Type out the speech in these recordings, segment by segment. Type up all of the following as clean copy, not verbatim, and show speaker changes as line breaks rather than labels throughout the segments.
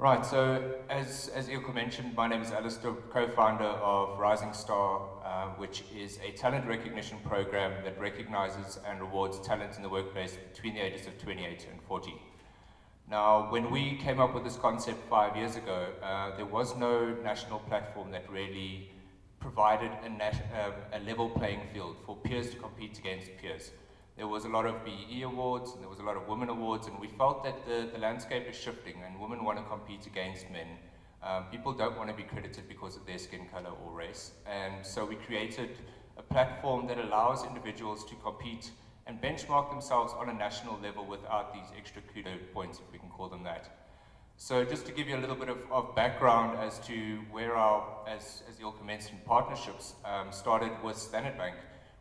Right, so as Ilko mentioned, my name is Alistair, co-founder of Rising Star, which is a talent recognition program that recognizes and rewards talent in the workplace between the ages of 28 and 40. Now, when we came up with this concept 5 years ago, there was no national platform that really provided a level playing field for peers to compete against peers. There was a lot of BEE awards, and there was a lot of women awards, and we felt that the landscape is shifting, and women want to compete against men. People don't want to be credited because of their skin color or race, and so we created a platform that allows individuals to compete and benchmark themselves on a national level without these extra kudo points, if we can call them that. So just to give you a little bit of background as to where our, as Ilko mentioned, partnerships started with Standard Bank.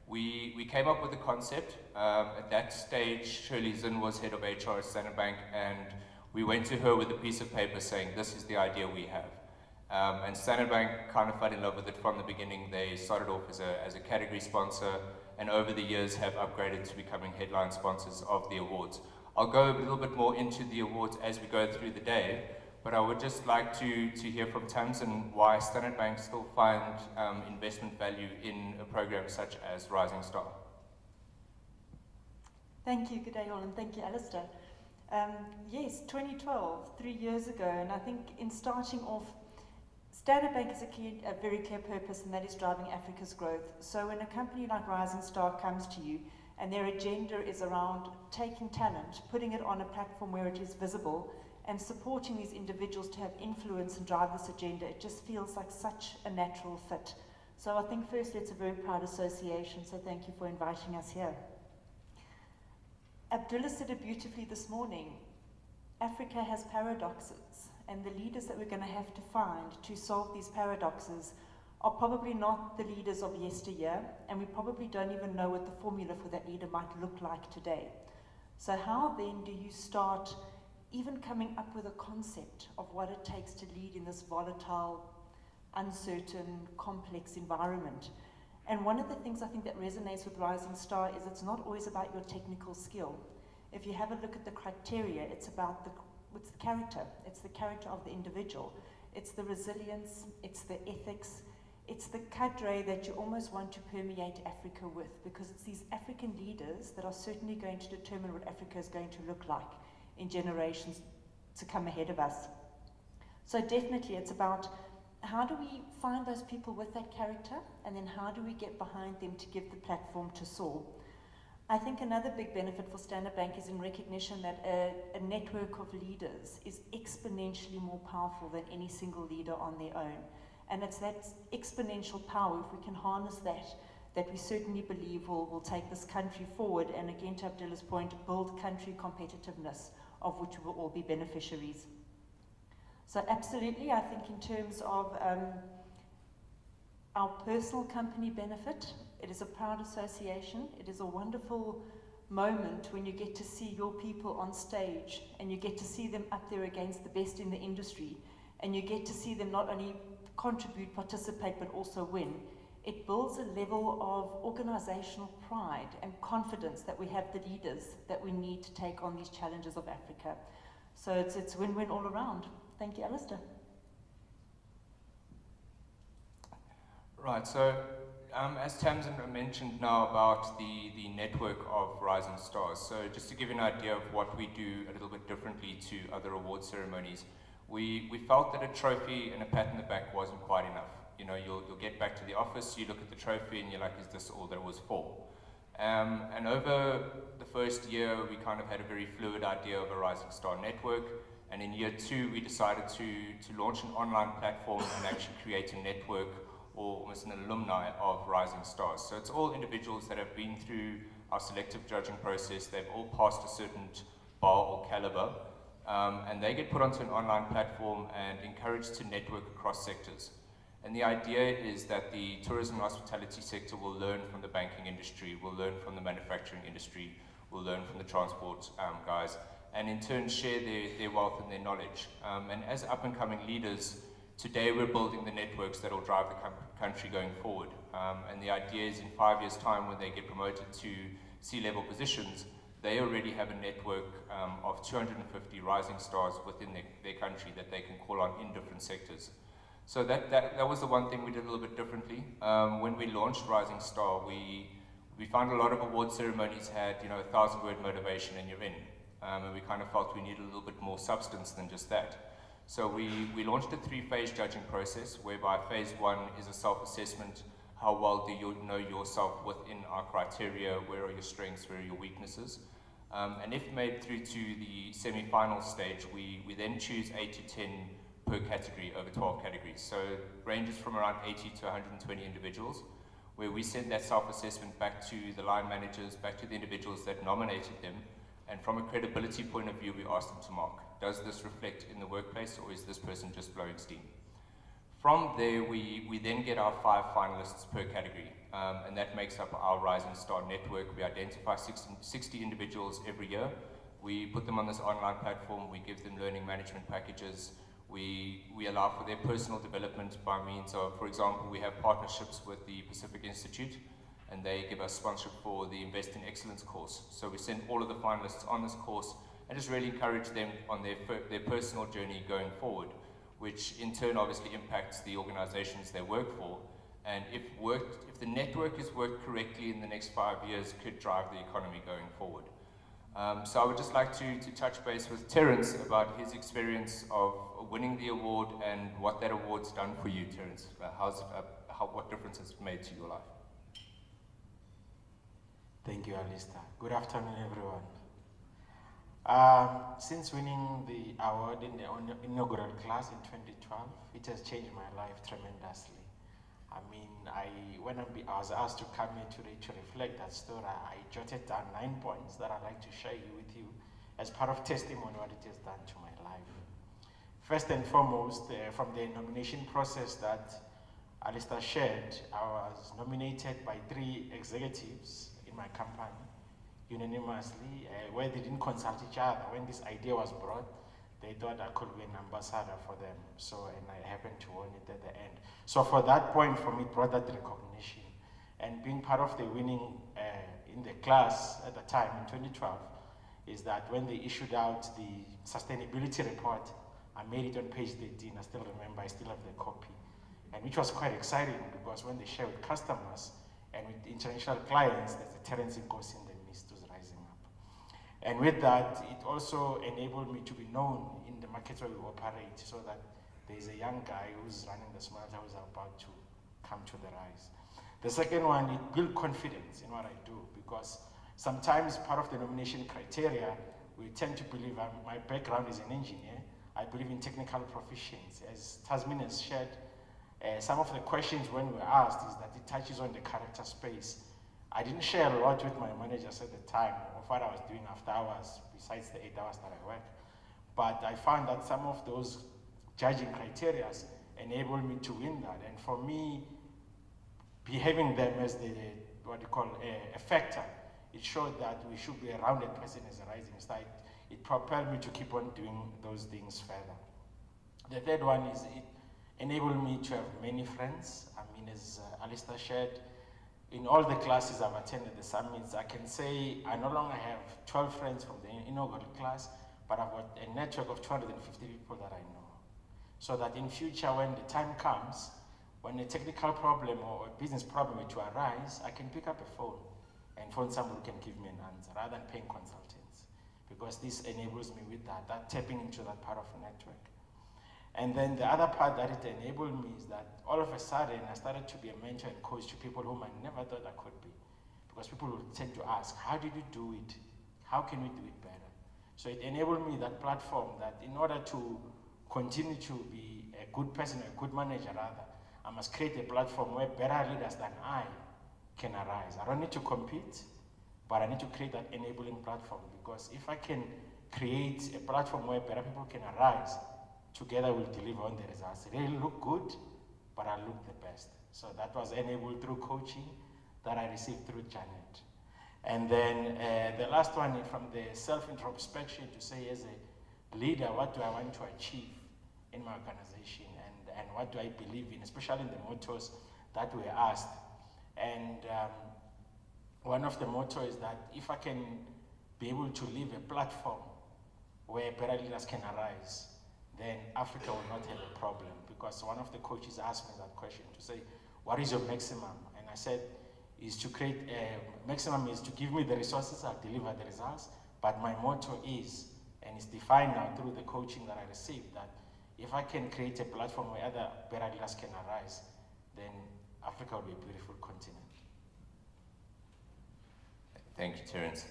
We came up with the concept. At that stage, Shirley Zinn was head of HR at Standard Bank, and we went to her with a piece of paper saying, this is the idea we have. And Standard Bank kind of fell in love with it from the beginning. They started off as a category sponsor, and over the years have upgraded to becoming headline sponsors of the awards. I'll go a little bit more into the awards as we go through the day, but I would just like to hear from Tamsin why Standard Bank still find investment value in a program such as Rising Star.
Thank you, good day all, and thank you, Alistair. Yes, 2012, 3 years ago, and I think in starting off, Standard Bank has a very clear purpose, and that is driving Africa's growth. So when a company like Rising Star comes to you, and their agenda is around taking talent, putting it on a platform where it is visible, and supporting these individuals to have influence and drive this agenda, it just feels like such a natural fit. So I think firstly it's a very proud association, so thank you for inviting us here. Abdullah said it beautifully this morning, Africa has paradoxes, and the leaders that we're going to have to find to solve these paradoxes are probably not the leaders of yesteryear, and we probably don't even know what the formula for that leader might look like today. So how then do you start even coming up with a concept of what it takes to lead in this volatile, uncertain, complex environment? And one of the things I think that resonates with Rising Star is it's not always about your technical skill. If you have a look at the criteria, it's about it's the character. It's the character of the individual. It's the resilience, it's the ethics, it's the cadre that you almost want to permeate Africa with, because it's these African leaders that are certainly going to determine what Africa is going to look like in generations to come ahead of us. So definitely it's about how do we find those people with that character, and then how do we get behind them to give the platform to soar. I think another big benefit for Standard Bank is in recognition that a network of leaders is exponentially more powerful than any single leader on their own. And it's that exponential power, if we can harness that we certainly believe will take this country forward, and again to Abdullah's point, build country competitiveness, of which we will all be beneficiaries. So absolutely, I think in terms of our personal company benefit, it is a proud association. It is a wonderful moment when you get to see your people on stage, and you get to see them up there against the best in the industry, and you get to see them not only contribute, participate, but also win. It builds a level of organizational pride and confidence that we have the leaders that we need to take on these challenges of Africa. So it's win-win all around. Thank you, Alistair.
Right, so as Tamsin mentioned now about the network of Rising Stars, so just to give you an idea of what we do a little bit differently to other award ceremonies, we felt that a trophy and a pat in the back wasn't quite enough. You know, you'll get back to the office, you look at the trophy, and you're like, is this all there was for? And over the first year, we kind of had a very fluid idea of a Rising Star network. And in year 2, we decided to launch an online platform and actually create a network, or almost an alumni of Rising Stars. So it's all individuals that have been through our selective judging process. They've all passed a certain bar or caliber, and they get put onto an online platform and encouraged to network across sectors. And the idea is that the tourism and hospitality sector will learn from the banking industry, will learn from the manufacturing industry, will learn from the transport guys, and in turn share their wealth and their knowledge. And as up-and-coming leaders, today we're building the networks that will drive the country going forward. And the idea is in 5 years' time, when they get promoted to C-level positions, they already have a network of 250 rising stars within their country that they can call on in different sectors. So that was the one thing we did a little bit differently. When we launched Rising Star, we found a lot of award ceremonies had, 1,000-word motivation and you're in. And we kind of felt we needed a little bit more substance than just that. So we launched a 3-phase judging process, whereby phase 1 is a self-assessment. How well do you know yourself within our criteria? Where are your strengths? Where are your weaknesses? And if made through to the semi-final stage, we then choose 8 to 10 per category over 12 categories. So it ranges from around 80 to 120 individuals, where we send that self-assessment back to the line managers, back to the individuals that nominated them, and from a credibility point of view, we ask them to mark. Does this reflect in the workplace, or is this person just blowing steam? From there, we then get our 5 finalists per category, and that makes up our Rising Star network. We identify 60 individuals every year. We put them on this online platform. We give them learning management packages. We allow for their personal development by means of, for example, we have partnerships with the Pacific Institute, and they give us sponsorship for the Invest in Excellence course. So we send all of the finalists on this course and just really encourage them on their personal journey going forward, which in turn obviously impacts the organizations they work for. And if the network is worked correctly in the next 5 years, could drive the economy going forward. So I would just like to touch base with Terence about his experience of winning the award and what that award's done for you, Terence. What difference has it made to your life?
Thank you, Alistair. Good afternoon, everyone. Since winning the award in the inaugural class in 2012, it has changed my life tremendously. I mean, when I was asked to come here today to reflect that story, I jotted down 9 points that I'd like to share with you as part of testimony what it has done to my life. First and foremost, from the nomination process that Alistair shared, I was nominated by 3 executives in my company unanimously, where they didn't consult each other. When this idea was brought, they thought I could be an ambassador for them. So, and I happened to win it at the end. So for that point, for me, it brought that recognition. And being part of the winning in the class at the time in 2012 is that when they issued out the sustainability report, I made it on page 13. I still remember, I still have the copy. And which was quite exciting because when they share with customers and with international clients, there's a Terence Inkosi in the midst who's rising up. And with that, it also enabled me to be known in the markets where we operate, so that there's a young guy who's running the smelter who's about to come to the rise. The second one, it built confidence in what I do, because sometimes part of the nomination criteria, we tend to believe, my background is an engineer, I believe in technical proficiency. As Tasmin has shared, some of the questions when we were asked is that it touches on the character space. I didn't share a lot with my managers at the time of what I was doing after hours, besides the 8 hours that I work. But I found that some of those judging criteria enabled me to win that. And for me, behaving them as what you call a factor, it showed that we should be a rounded person as a rising star. It propelled me to keep on doing those things further. The third one is it enabled me to have many friends. I mean, as Alistair shared, in all the classes I've attended, the summits, I can say I no longer have 12 friends from the inaugural class, but I've got a network of 250 people that I know. So that in future, when the time comes, when a technical problem or a business problem were to arise, I can pick up a phone and phone someone who can give me an answer rather than paying consultants. Because this enables me with that tapping into that part of the network. And then the other part that it enabled me is that all of a sudden I started to be a mentor and coach to people whom I never thought I could be. Because people would tend to ask, how did you do it? How can we do it better? So it enabled me that platform that in order to continue to be a good person, a good manager rather, I must create a platform where better leaders than I can arise. I don't need to compete, but I need to create that enabling platform, because if I can create a platform where better people can arise, together we'll deliver on the results. They look good, but I look the best. So that was enabled through coaching that I received through Janet. And then the last one is from the self-introspection to say, as a leader, what do I want to achieve in my organization, and what do I believe in, especially in the mottos that were asked. And one of the mottos is that if I can be able to leave a platform where better leaders can arise, then Africa will not have a problem. Because one of the coaches asked me that question to say, what is your maximum? And I said, is to create a maximum is to give me the resources, I'll deliver the results. But my motto is, and it's defined now through the coaching that I received, that if I can create a platform where other better leaders can arise, then Africa will be a beautiful continent.
Thank you, Terence.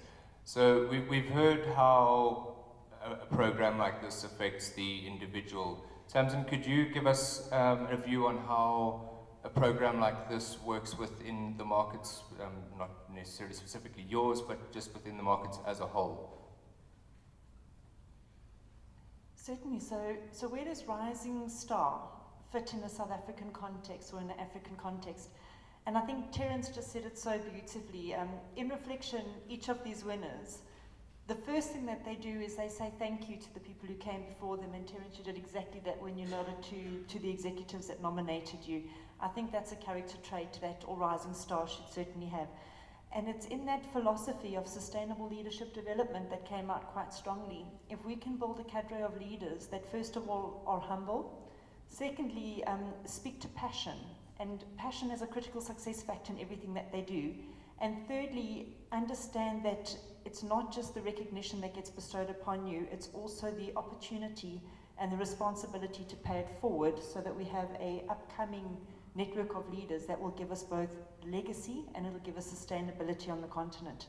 So we've heard how a program like this affects the individual. Tamsin, could you give us a view on how a program like this works within the markets, not necessarily specifically yours, but just within the markets as a whole?
Certainly. So where does Rising Star fit in a South African context or in an African context? And I think Terence just said it so beautifully. In reflection, each of these winners, the first thing that they do is they say thank you to the people who came before them, and Terence, you did exactly that when you nodded to the executives that nominated you. I think that's a character trait that all Rising Stars should certainly have. And it's in that philosophy of sustainable leadership development that came out quite strongly. If we can build a cadre of leaders that first of all are humble, secondly, speak to passion, and passion is a critical success factor in everything that they do, and thirdly, understand that it's not just the recognition that gets bestowed upon you, it's also the opportunity and the responsibility to pay it forward so that we have an upcoming network of leaders that will give us both legacy and it'll give us sustainability on the continent.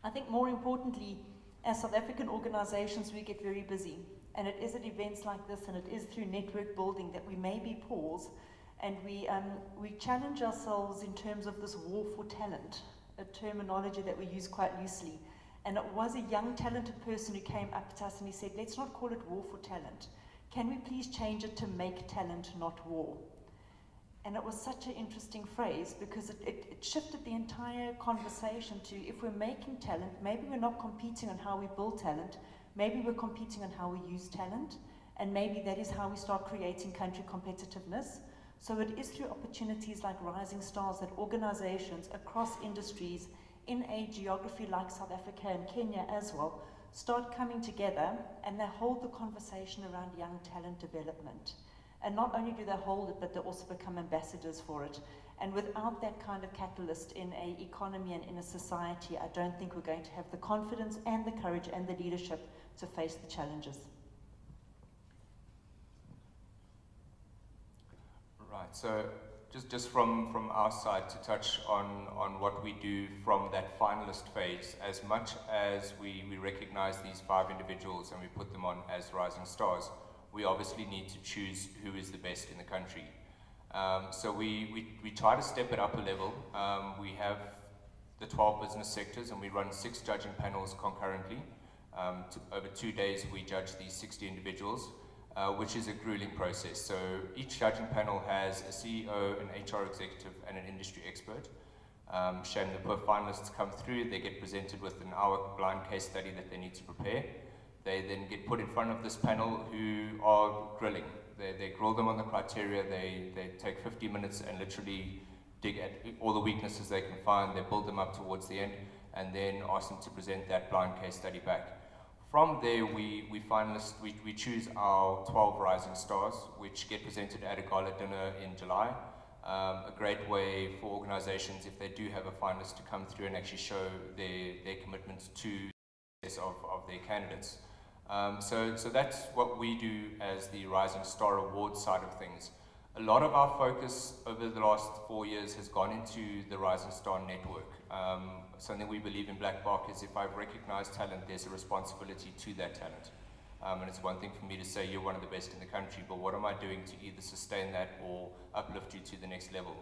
I think more importantly, as South African organizations, we get very busy, and it is at events like this and it is through network building that we maybe pause and we challenge ourselves in terms of this war for talent, a terminology that we use quite loosely. And it was a young talented person who came up to us and he said, let's not call it war for talent. Can we please change it to make talent, not war? And it was such an interesting phrase because it shifted the entire conversation to, if we're making talent, maybe we're not competing on how we build talent, maybe we're competing on how we use talent, and maybe that is how we start creating country competitiveness. So it is through opportunities like Rising Stars that organizations across industries in a geography like South Africa and Kenya as well start coming together, and they hold the conversation around young talent development. And not only do they hold it, but they also become ambassadors for it. And without that kind of catalyst in an economy and in a society, I don't think we're going to have the confidence and the courage and the leadership to face the challenges.
Right, so just from our side to touch on what we do from that finalist phase, as much as we recognize these 5 individuals and we put them on as Rising Stars, we obviously need to choose who is the best in the country. So we try to step it up a level. We have the 12 business sectors and we run 6 judging panels concurrently. Over 2 days we judge these 60 individuals, which is a grueling process. So each judging panel has a CEO, an HR executive and an industry expert. Shame the poor finalists come through, they get presented with an hour blind case study that they need to prepare. They then get put in front of this panel who are grilling. They grill them on the criteria, they take 50 minutes and literally dig at all the weaknesses they can find, they build them up towards the end, and then ask them to present that blind case study back. From there, we choose our 12 Rising Stars, which get presented at a gala dinner in July. A great way for organizations, if they do have a finalist, to come through and actually show their commitment to the success of their candidates. So that's what we do as the Rising Star Awards side of things. A lot of our focus over the last 4 years has gone into the Rising Star Network. Something we believe in BlackBark is if I've recognized talent, there's a responsibility to that talent. And it's one thing for me to say you're one of the best in the country, but what am I doing to either sustain that or uplift you to the next level?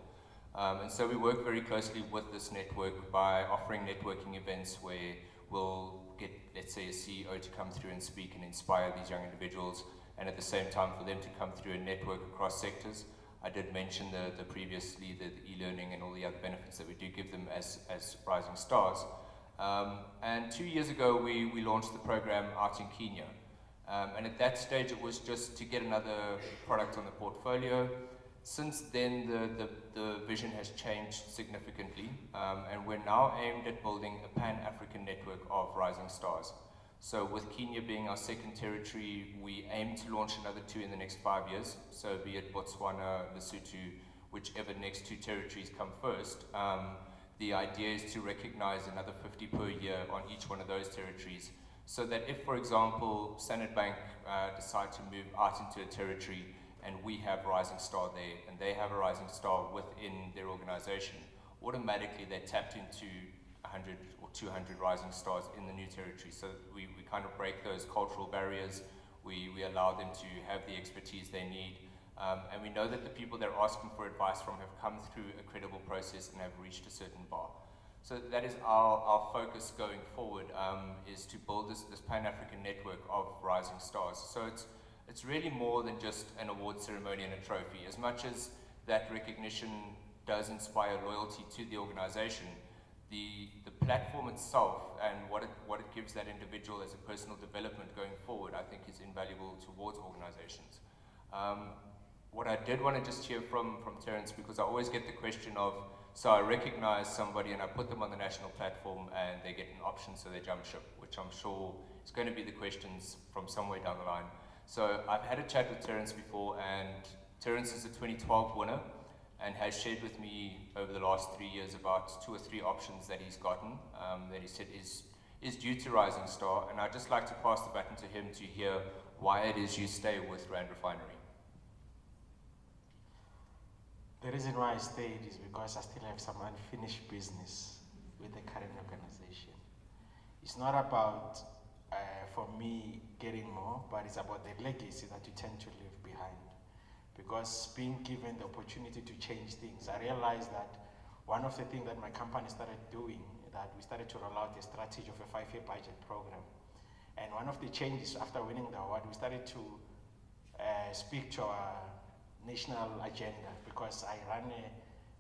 And so we work very closely with this network by offering networking events where we'll get, let's say, a CEO to come through and speak and inspire these young individuals, and at the same time for them to come through and network across sectors. I did mention the previously the e-learning and all the other benefits that we do give them as Rising Stars. And 2 years ago we launched the program out in Kenya. And at that stage it was just to get another product on the portfolio, since then, the vision has changed significantly, and we're now aimed at building a pan-African network of rising stars. So with Kenya being our second territory, we aim to launch another 2 in the next 5 years. So be it Botswana, Lesotho, whichever next 2 territories come first. The idea is to recognize another 50 per year on each one of those territories. So that if, for example, Standard Bank decide to move out into a territory and we have Rising Star there and they have a Rising Star within their organization, automatically they're tapped into 100 or 200 Rising Stars in the new territory. So we kind of break those cultural barriers. We allow them to have the expertise they need. And we know that the people they're asking for advice from have come through a credible process and have reached a certain bar. So that is our focus going forward, is to build this Pan-African network of rising stars. So it's really more than just an award ceremony and a trophy. As much as that recognition does inspire loyalty to the organization, the platform itself and what it gives that individual as a personal development going forward, I think is invaluable towards organizations. What I did want to just hear from Terence, because I always get the question of, so I recognize somebody and I put them on the national platform and they get an option, so they jump ship, which I'm sure is going to be the questions from somewhere down the line. So I've had a chat with Terence before, and Terence is a 2012 winner and has shared with me over the last 3 years about 2 or 3 options that he's gotten, that he said is due to Rising Star, and I'd just like to pass the baton to him to hear why it is you stay with Rand Refinery.
The reason why I stayed is because I still have some unfinished business with the current organization. It's not about, for me, getting more, but it's about the legacy that you tend to leave behind. Because being given the opportunity to change things, I realized that one of the things that my company started doing, that we started to roll out a strategy of a 5-year budget program. And one of the changes after winning the award, we started to speak to our national agenda, because I ran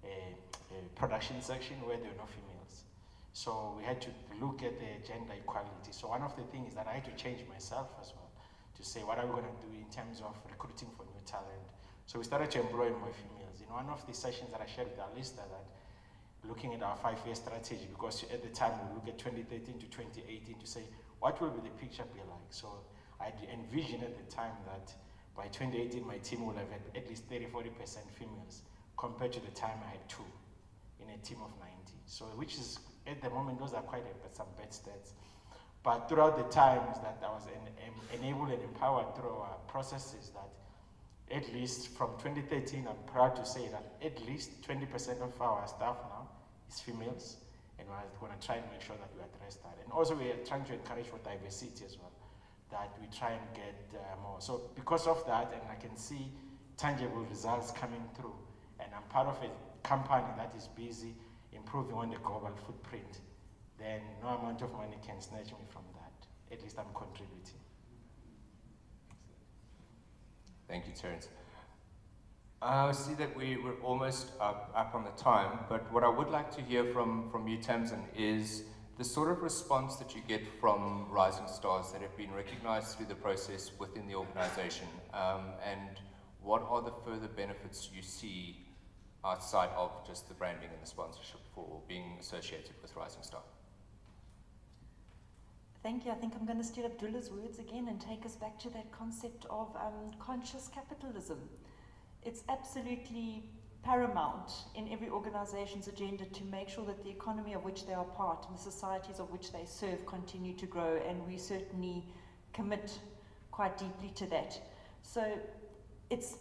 a production section where there were no females. So we had to look at the gender equality. So one of the things is that I had to change myself as well, to say what are we going to do in terms of recruiting for new talent. So we started to employ more females. In one of the sessions that I shared with Alista, that looking at our 5-year strategy, because at the time we look at 2013 to 2018 to say, what will the picture be like? So I envisioned at the time that by 2018, my team will have at least 30-40% females, compared to the time I had 2 in a team of 90. So, which is, at the moment, those are quite some bad stats. But throughout the times that I was enabled and empowered through our processes, that at least from 2013, I'm proud to say that at least 20% of our staff now is females, and we're going to try and make sure that we address that. And also, we are trying to encourage for diversity as well, that we try and get more. So because of that, and I can see tangible results coming through, and I'm part of a company that is busy improving on the global footprint, then no amount of money can snatch me from that. At least I'm contributing.
Thank you, Terence. I see that we're almost up on the time, but what I would like to hear from you, Tamsin, is the sort of response that you get from rising stars that have been recognized through the process within the organization, and what are the further benefits you see outside of just the branding and the sponsorship for being associated with Rising Star?
Thank you. I think I'm going to steal Abdullah's words again and take us back to that concept of conscious capitalism. It's absolutely paramount in every organization's agenda to make sure that the economy of which they are part and the societies of which they serve continue to grow, and we certainly commit quite deeply to that. So it's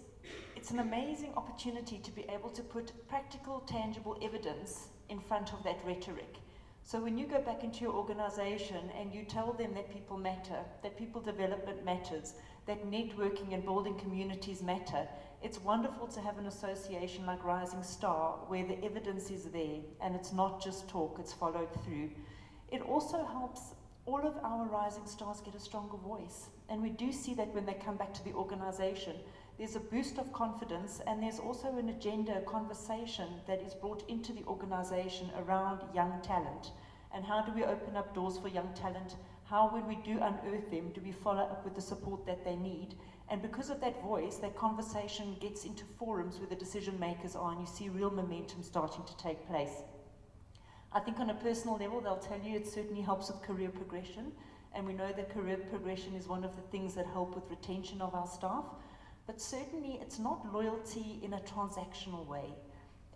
an amazing opportunity to be able to put practical, tangible evidence in front of that rhetoric. So when you go back into your organization and you tell them that people matter, that people development matters, that networking and building communities matter, it's wonderful to have an association like Rising Star where the evidence is there and it's not just talk, it's followed through. It also helps all of our Rising Stars get a stronger voice. And we do see that when they come back to the organization, there's a boost of confidence, and there's also an agenda, a conversation that is brought into the organization around young talent. And how do we open up doors for young talent? How, when we do unearth them, do we follow up with the support that they need? And because of that voice, that conversation gets into forums where the decision makers are, and you see real momentum starting to take place. I think on a personal level, they'll tell you it certainly helps with career progression, and we know that career progression is one of the things that help with retention of our staff. But certainly it's not loyalty in a transactional way.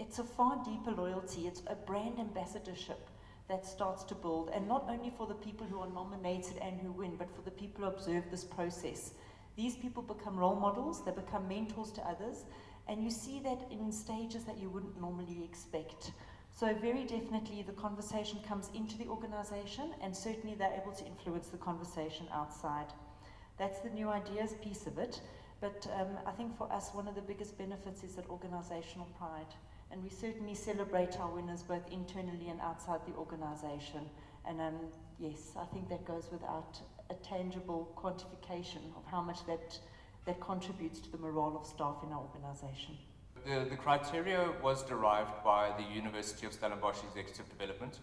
It's a far deeper loyalty. It's a brand ambassadorship that starts to build, and not only for the people who are nominated and who win, but for the people who observe this process. These people become role models, they become mentors to others, and you see that in stages that you wouldn't normally expect. So very definitely the conversation comes into the organization, and certainly they're able to influence the conversation outside. That's the new ideas piece of it, but I think for us one of the biggest benefits is that organizational pride. And we certainly celebrate our winners both internally and outside the organization. And yes, I think that goes without a tangible quantification of how much that contributes to the morale of staff in our organization.
The criteria was derived by the University of Stellenbosch Executive Development.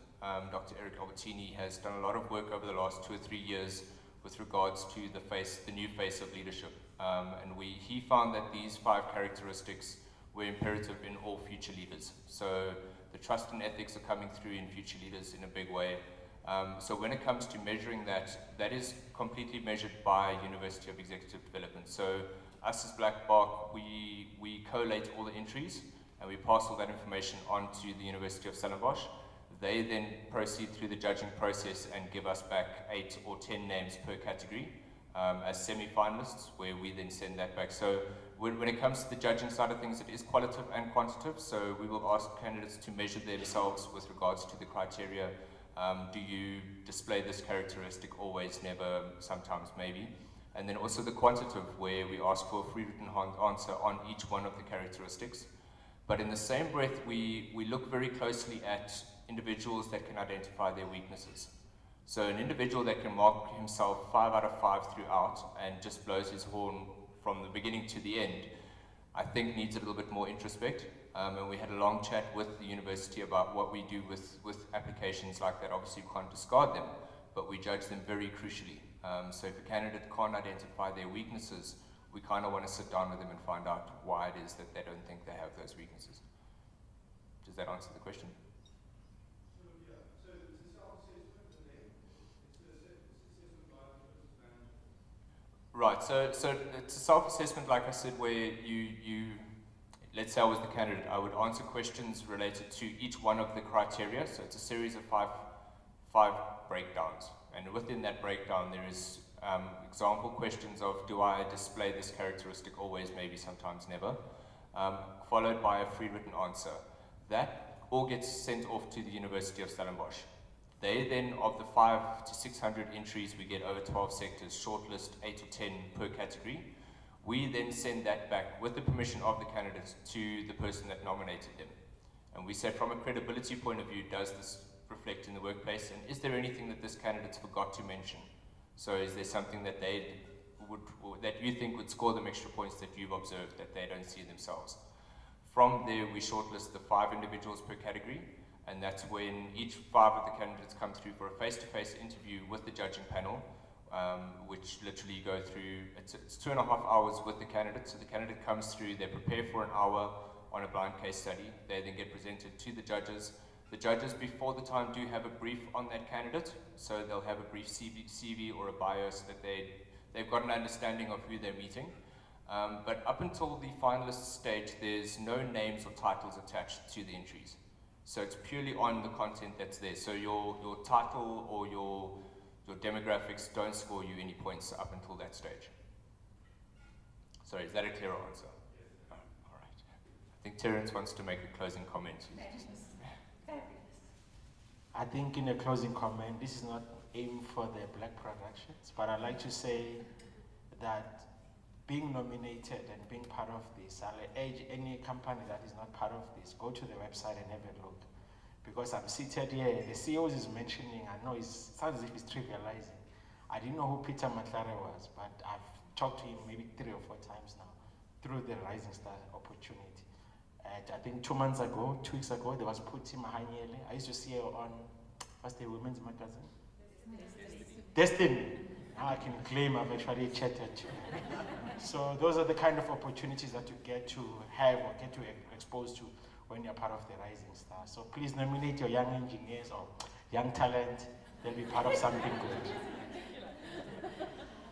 Dr. Eric Albertini has done a lot of work over the last 2 or 3 years with regards to the new face of leadership. And he found that these 5 characteristics were imperative in all future leaders. So the trust and ethics are coming through in future leaders in a big way. So when it comes to measuring that, that is completely measured by University of Executive Development. So us as Blackbark, we collate all the entries and we pass all that information on to the University of Stellenbosch. They then proceed through the judging process and give us back 8 or 10 names per category as semi-finalists, where we then send that back. So when it comes to the judging side of things, it is qualitative and quantitative. So we will ask candidates to measure themselves with regards to the criteria. Do you display this characteristic? Always, never, sometimes, maybe. And then also the quantitative, where we ask for a free written answer on each one of the characteristics. But in the same breath, we look very closely at individuals that can identify their weaknesses. So an individual that can mark himself 5 out of 5 throughout and just blows his horn from the beginning to the end, I think needs a little bit more introspect. And we had a long chat with the university about what we do with applications like that. Obviously, you can't discard them, but we judge them very crucially. So if a candidate can't identify their weaknesses, we kind of want to sit down with them and find out why it is that they don't think they have those weaknesses. Does that answer the question?
So it's a self-assessment and then it's an assessment by the business manager.
Right, so it's a self-assessment, like I said, where you let's say I was the candidate, I would answer questions related to each one of the criteria. So it's a series of five breakdowns. And within that breakdown, there is example questions of, do I display this characteristic always, maybe, sometimes, never, followed by a free written answer. That all gets sent off to the University of Stellenbosch. They then, of the 500 to 600 entries, we get over 12 sectors, shortlist 8 or 10 per category. We then send that back with the permission of the candidates to the person that nominated them. And we say, from a credibility point of view, does this reflect in the workplace? And is there anything that this candidate forgot to mention? So is there something that that you think would score them extra points that you've observed that they don't see themselves? From there, we shortlist the 5 individuals per category, and that's when each 5 of the candidates come through for a face-to-face interview with the judging panel, which literally go through, it's 2.5 hours with the candidate. So the candidate comes through, they prepare for an hour on a blind case study. They then get presented to the judges. The judges, before the time, do have a brief on that candidate. So they'll have a brief CV or a bio so that they've got an understanding of who they're meeting. But up until the finalist stage, there's no names or titles attached to the entries. So it's purely on the content that's there. So your title or your demographics don't score you any points up until that stage. Sorry, is that a clearer answer?
Yes.
Oh, all right. I think Terence wants to make a closing comment.
I think in a closing comment, this is not aimed for the Black Productions, but I'd like to say that being nominated and being part of this, I'll urge any company that is not part of this, go to the website and have a look. Because I'm seated here, the CEO is mentioning, I know it sounds as if he's trivializing. I didn't know who Peter Matlare was, but I've talked to him maybe 3 or 4 times now through the Rising Star opportunity. And I think 2 weeks ago, there was Puti Mahanyele. I used to see her on, what's the women's magazine? Destiny. Now I can claim I've actually chatted to. So those are the kind of opportunities that you get to have or get to exposed to when you're part of the Rising Star. So please nominate your young engineers or young talent. They'll be part of something good.